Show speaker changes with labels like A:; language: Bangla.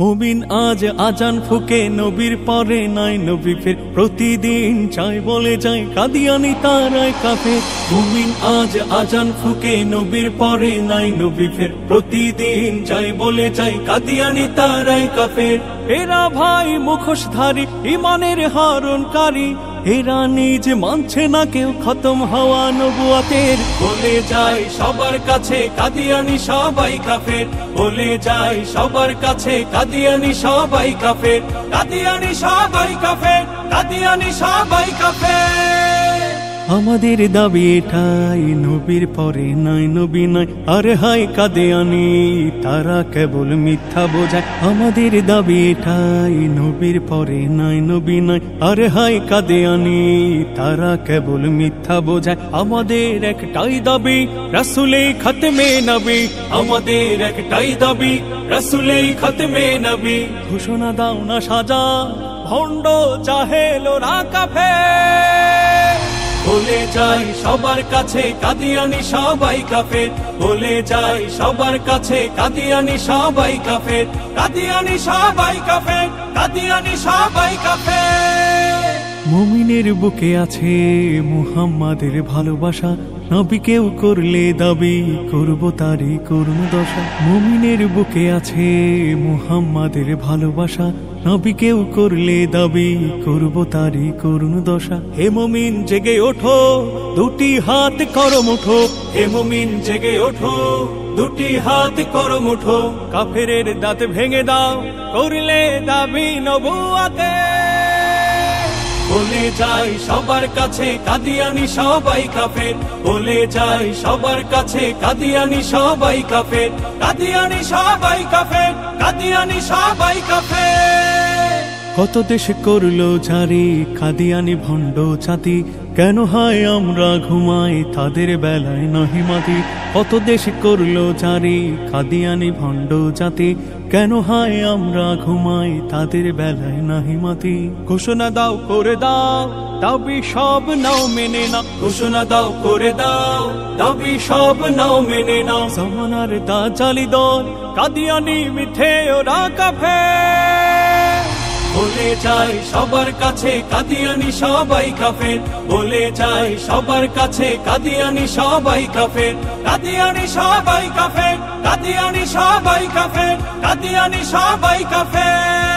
A: মুমিন আজ আজান ফুকে নবীর পরে নাই নবী ফের প্রতিদিন চাই বলে যায় কাদিয়ানি তারাই কাফের। মুমিন আজ আজান ফুকে নবীর পরে নাই নবী ফের প্রতিদিন চাই বলে যায় কাদিয়ানি তারাই কাফের। এরা ভাই মুখোশধারী ইমানের হরণকারী, এরা নিজ মানছে না কেউ খতম হওয়া নবুয়তের। বলে যায় সবার কাছে কাদিয়ানি সবাই কাফের, বলে যায় সবার কাছে কাদিয়ানি সবাই কাফের, কাদিয়ানি সবাই কাফের, কাদিয়ানি সবাই কাফের। আমাদের দাবি এটাই নবীর পরে নাই নবী নাই, আরে হায় কাদিয়ানি তারা কেবল মিথ্যা বোঝায়। আমাদের দাবি এটাই নবীর পরে নাই নবী নাই, আরে হায় কাদিয়ানি তারা কেবল মিথ্যা বোঝায়। আমাদের একটাই দাবি রাসূলে খাতমে নবী, আমাদের একটাই দাবি রাসূলে খাতমে নবী। ঘোষণা দাও না সাজা ভণ্ড জাহেলরা কাফের। বলে যায় সবার কাছে কাদিয়ানি সবাই কাফের, বলে যায় সবার কাছে কাদিয়ানি সবাই কাফের, কাদিয়ানি সবাই কাফের, কাদিয়ানি সবাই কাফের। মুমিনের বুকে আছে মুহাম্মাদের ভালোবাসা, নবী কেউ করলে দাবি করব তারই করুণ দশা। মুমিনের বুকে আছে মুহাম্মাদের ভালোবাসা, নবী কেউ করলে দাবি করব তারই করুণ দশা। হে মুমিন জেগে ওঠো দুটি হাত করো মুঠো, হে মুমিন জেগে ওঠো দুটি হাত করো মুঠো। কাফেরের দাঁত ভেঙে দাও করলে দাবি নবুয়তে। বলে যায় সবার কাছে কাদিয়ানি সবাই কাফের, বলে যায় সবার কাছে কাদিয়ানি সবাই কাফের, কাদিয়ানি সবাই কাফের, কাদিয়ানি সবাই কাফের। কত দেশ করলো জারি কাদিয়ানি ভণ্ড জাতি, কেন হয় আমরা ঘুমাই তাদের বেলায় নহি মাতি। কত দেশ করলো জারি কাদিয়ানি ভণ্ড জাতি, কেন হয় আমরা ঘুমাই তাদের বেলায় নাহি মাতি। ঘোষণা দাও করে দাও দাবি সব নাও মেনে নাও, ঘোষণা দাও করে দাও দাবি সব নাও মেনে নাও। জামানার দাজ্জালি দল কাদিয়ানি মিথ্যে ওরা কাফের। বলে যায় সবার কাছে কাদিয়ানি সবাই কাফের, বলে যায় সবার কাছে কাদিয়ানি সবাই কাফের, কাদিয়ানি সবাই কাফের, কাদিয়ানি সবাই কাফের, কাদিয়ানি সবাই কাফের।